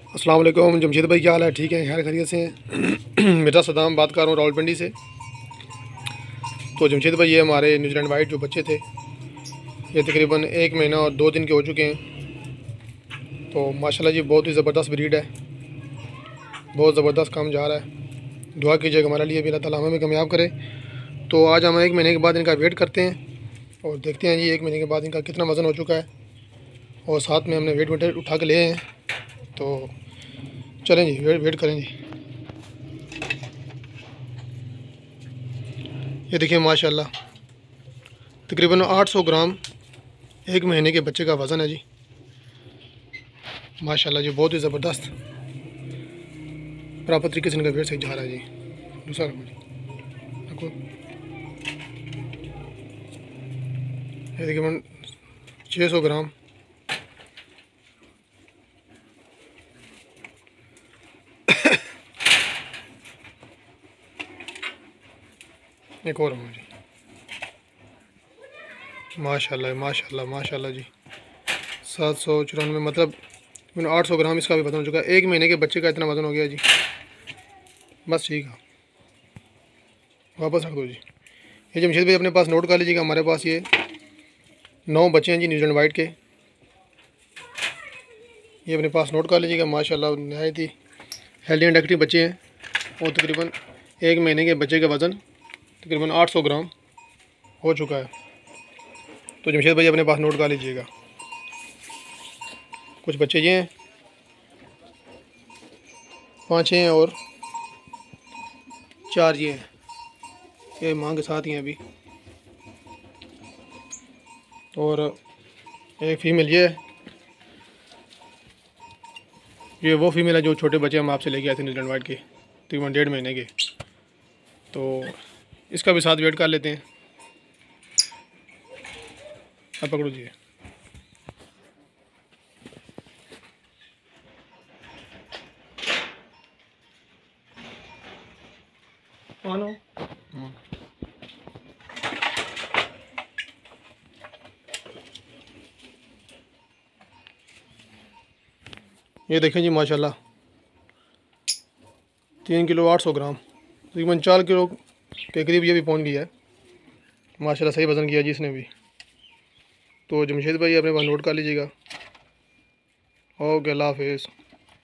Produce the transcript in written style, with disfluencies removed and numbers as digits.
अस्सलाम वालेकुम जमशेद भाई, क्या हाल है? ठीक है, खैर खैरियत से हैं। मिर्ज़ा सद्दाम बात कर रहा हूँ रावलपिंडी से। तो जमशेद भाई, ये हमारे न्यूजीलैंड वाइट जो बच्चे थे, ये तकरीबन 1 महीना और 2 दिन के हो चुके हैं। तो माशाल्लाह जी, बहुत ही ज़बरदस्त ब्रीड है, बहुत ज़बरदस्त काम जा रहा है। दुआ कीजिएगा हमारे लिए भी, अल्लाह ताला हमें भी कामयाब करे। तो आज हम 1 महीने के बाद इनका वेट करते हैं और देखते हैं जी 1 महीने के बाद इनका कितना वज़न हो चुका है, और साथ में हमने वेट उठा के लिए हैं। तो चलें जी, वेट करें जी। ये देखिए माशाल्लाह, तकरीबन 800 ग्राम 1 महीने के बच्चे का वज़न है जी। माशाल्लाह जी, बहुत ही ज़बरदस्त प्रॉपर तरीके से इनका वेट सही जा रहा है जी। दूसरा रखो जी, रखो। ये तकरीबन 600 ग्राम। एक और रखो जी। माशाल्लाह माशाल्लाह माशाल्लाह जी, 794, मतलब 800 ग्राम इसका भी वज़न हो चुका है। 1 महीने के बच्चे का इतना वज़न हो गया जी। बस ठीक है, वापस रख दो जी। ये जमशेद भाई अपने पास नोट कर लीजिएगा, हमारे पास ये 9 बच्चे हैं जी न्यूजीलैंड वाइट के। ये अपने पास नोट कर लीजिएगा। माशाल्लाह नहायत ही हेल्दी एंड एक्टिव बच्चे हैं, और तकरीबन 1 महीने के बच्चे का वज़न तकरीबन 800 ग्राम हो चुका है। तो जमशेद भाई अपने पास नोट कर लीजिएगा। कुछ बच्चे ये हैं, 5 हैं और 4 ये हैं। ये माँ के साथ ही हैं अभी, और एक फ़ीमेल ये है। ये वो फीमेल है जो छोटे बच्चे हम आपसे लेके आए थे न्यूजीलैंड वाइट के, तकरीबन 1.5 महीने के। तो इसका भी साथ वेट कर लेते हैं। अब पकड़ो जी। मानो ये देखें जी, माशाल्लाह 3 किलो 800 ग्राम, तकरीबन 4 किलो के करीब ये भी पहुंच गया है। माशाल्लाह सही वज़न किया जी इसने भी। तो जमशेद भाई अपने पास नोट कर लीजिएगा। ओके, अल्लाह हाफिज़।